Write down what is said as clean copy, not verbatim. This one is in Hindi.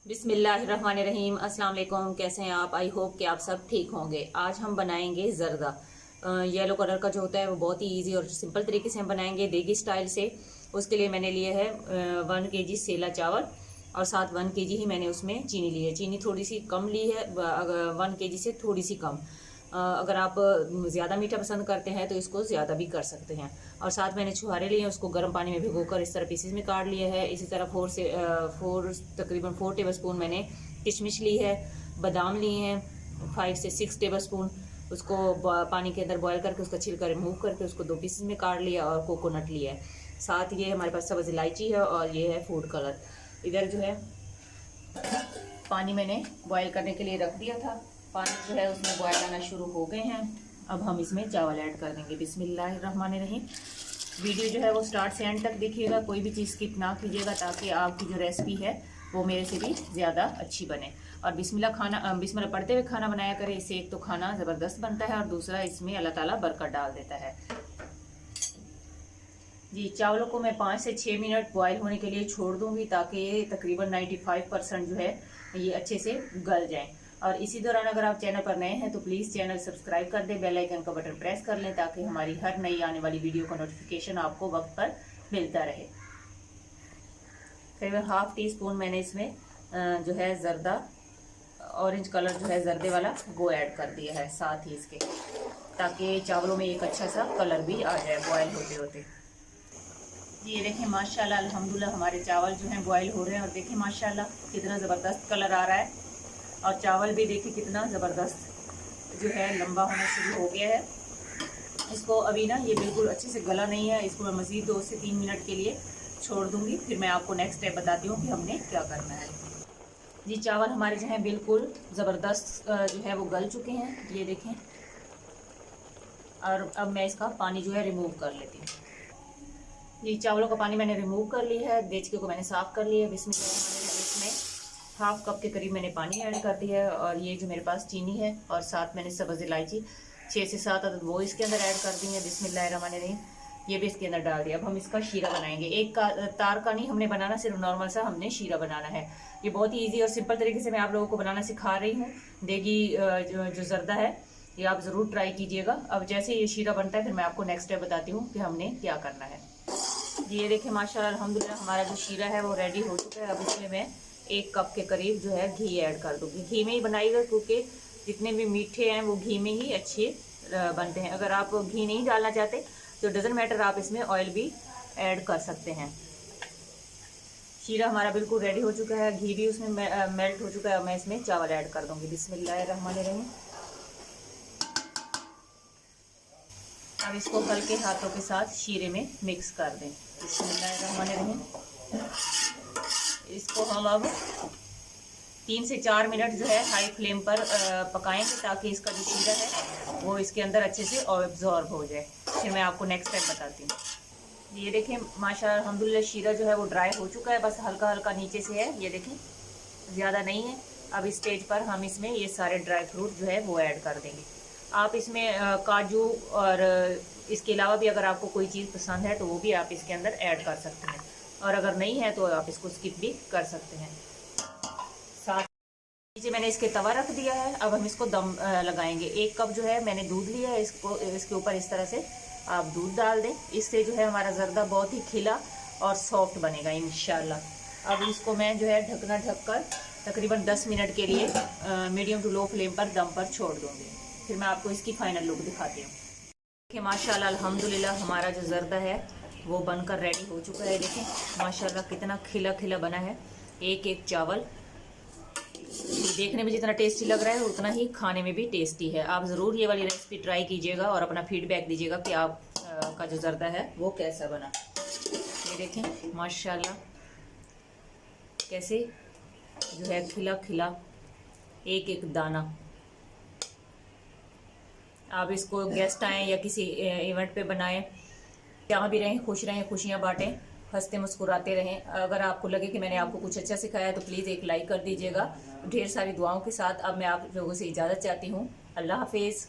बिस्मिल्लाहिर्रहमानिर्रहीम। अस्सलाम वालेकुम। कैसे हैं आप? आई होप कि आप सब ठीक होंगे। आज हम बनाएंगे जर्दा। येलो कलर का जो होता है वो बहुत ही इजी और सिंपल तरीके से हम बनाएंगे देगी स्टाइल से। उसके लिए मैंने लिए है 1 kg सेला चावल और साथ 1 kg ही मैंने उसमें चीनी ली है। चीनी थोड़ी सी कम ली है, 1 kg से थोड़ी सी कम। अगर आप ज़्यादा मीठा पसंद करते हैं तो इसको ज़्यादा भी कर सकते हैं। और साथ मैंने छुहारे लिए हैं, उसको गर्म पानी में भिगोकर इस तरह पीसेस में काट लिया है। इसी तरह तकरीबन 4 टेबल स्पून मैंने किशमिश ली है। बादाम लिए हैं 5 से 6 टेबल स्पून। उसको पानी के अंदर बॉयल करके उसका छिलका रिमूव करके उसको 2 पीसेस में काट लिया। और कोकोनट लिया है साथ। ये हमारे पास सब्ज़ इलायची है और ये है फूड कलर। इधर जो है पानी मैंने बॉयल करने के लिए रख दिया था। पानी जो है उसमें बॉयल आना शुरू हो गए हैं। अब हम इसमें चावल ऐड कर देंगे। बिस्मिल्लाहिर्रहमानिर्रहीम। वीडियो जो है वो स्टार्ट से एंड तक देखिएगा, कोई भी चीज़ स्किप ना कीजिएगा ताकि आपकी जो रेसिपी है वो मेरे से भी ज़्यादा अच्छी बने। और बिस्मिल्लाह पढ़ते हुए खाना बनाया करें, इससे एक तो खाना ज़बरदस्त बनता है और दूसरा इसमें अल्लाह ताला बरकत डाल देता है। जी, चावलों को मैं 5 से 6 मिनट बॉयल होने के लिए छोड़ दूंगी ताकि ये तकरीबन 95% जो है ये अच्छे से गल जाएं। और इसी दौरान अगर आप चैनल पर नए हैं तो प्लीज़ चैनल सब्सक्राइब कर दें, बेल आइकन का बटन प्रेस कर लें ताकि हमारी हर नई आने वाली वीडियो का नोटिफिकेशन आपको वक्त पर मिलता रहे। करीबन ½ टीस्पून मैंने इसमें जो है जर्दा ऑरेंज कलर जो है जर्दे वाला वो ऐड कर दिया है साथ ही इसके, ताकि चावलों में एक अच्छा सा कलर भी आ जाए बॉयल होते होते। ये देखें माशाल्लाह अल्हम्दुलिल्लाह हमारे चावल जो हैं बॉयल हो रहे हैं। और देखें माशाल्लाह कितना ज़बरदस्त कलर आ रहा है। और चावल भी देखिए कितना ज़बरदस्त जो है लंबा होना शुरू हो गया है। इसको अभी ना ये बिल्कुल अच्छे से गला नहीं है, इसको मैं मज़ीद 2 से 3 मिनट के लिए छोड़ दूँगी। फिर मैं आपको नेक्स्ट स्टेप बताती हूँ कि हमने क्या करना है। जी, चावल हमारे जो है बिल्कुल ज़बरदस्त जो है वो गल चुके हैं, ये देखें। और अब मैं इसका पानी जो है रिमूव कर लेती हूँ। ये चावलों का पानी मैंने रिमूव कर लिया है, देचके को मैंने साफ़ कर लिया है। इसमें ½ कप के करीब मैंने पानी ऐड कर दिया है। और ये जो मेरे पास चीनी है और साथ मैंने सब्ज़ इलायची 6 से 7 अदद वो इसके अंदर ऐड कर दी है। बिस्मिल्लाहिर्रहमानिर्रहीम। ये भी इसके अंदर डाल दिया। अब हम इसका शीरा बनाएंगे। एक का तार का नहीं हमने बनाना, सिर्फ नॉर्मल सा हमने शीरा बनाना है। ये बहुत ही ईजी और सिंपल तरीके से मैं आप लोगों को बनाना सिखा रही हूँ। देगी जो जर्दा है ये आप ज़रूर ट्राई कीजिएगा। अब जैसे ये शीरा बनता है फिर मैं आपको नेक्स्ट स्टेप बताती हूँ कि हमने क्या करना है। ये देखें माशाल्लाह अल्हम्दुलिल्लाह हमारा जो शीरा है वो रेडी हो चुका है। अब इसमें मैं 1 कप के करीब जो है घी ऐड कर दूँगी। घी में ही बनाइएगा क्योंकि जितने भी मीठे हैं वो घी में ही अच्छे बनते हैं। अगर आप घी नहीं डालना चाहते तो डजंट मैटर, आप इसमें ऑयल भी ऐड कर सकते हैं। शीरा हमारा बिल्कुल रेडी हो चुका है, घी भी उसमें मेल्ट हो चुका है। मैं इसमें चावल ऐड कर दूँगी। बिस्मिल्लाहिर्रहमानिर्रहीम। अब इसको हल्के हाथों के साथ शीरे में मिक्स कर दें। बिस्मिल्लाहिर्रहमानिर्रहीम। इसको हम अब 3 से 4 मिनट जो है हाई फ्लेम पर पकाएंगे ताकि इसका जो शीरा है वो इसके अंदर अच्छे से ऑब्जॉर्ब हो जाए। फिर मैं आपको नेक्स्ट स्टेप बताती हूँ। ये देखें माशाल्लाह अल्हम्दुलिल्लाह शीरा जो है वो ड्राई हो चुका है, बस हल्का हल्का नीचे से है, ये देखें ज़्यादा नहीं है। अब इस स्टेज पर हम इसमें ये सारे ड्राई फ्रूट जो है वो ऐड कर देंगे। आप इसमें काजू और इसके अलावा भी अगर आपको कोई चीज़ पसंद है तो वो भी आप इसके अंदर ऐड कर सकते हैं, और अगर नहीं है तो आप इसको स्किप भी कर सकते हैं। साथ नीचे मैंने इसके तवा रख दिया है। अब हम इसको दम लगाएंगे। 1 कप जो है मैंने दूध लिया है, इसको इसके ऊपर इस तरह से आप दूध डाल दें। इससे जो है हमारा जर्दा बहुत ही खिला और सॉफ्ट बनेगा इंशाल्लाह। अब इसको मैं जो है ढकना ढककर तकरीबन 10 मिनट के लिए मीडियम टू लो फ्लेम पर दम पर छोड़ दूँगी। फिर मैं आपको इसकी फाइनल लुक दिखाती हूँ। देखिए माशाल्लाह अल्हम्दुलिल्लाह हमारा जो जर्दा है वो बनकर रेडी हो चुका है। देखें माशाल्लाह कितना खिला खिला बना है। एक एक चावल देखने में जितना टेस्टी लग रहा है उतना ही खाने में भी टेस्टी है। आप ज़रूर ये वाली रेसिपी ट्राई कीजिएगा और अपना फीडबैक दीजिएगा कि आप का जो जर्दा है वो कैसा बना। ये देखें माशाल्लाह कैसे जो है खिला खिला एक एक दाना। आप इसको गेस्ट आएँ या किसी इवेंट पे बनाएं, जहाँ भी रहें खुश रहें, खुशियाँ बांटें, हंसते मुस्कुराते रहें। अगर आपको लगे कि मैंने आपको कुछ अच्छा सिखाया है तो प्लीज़ एक लाइक कर दीजिएगा। ढेर सारी दुआओं के साथ अब मैं आप लोगों से इजाज़त चाहती हूँ। अल्लाह हाफिज़।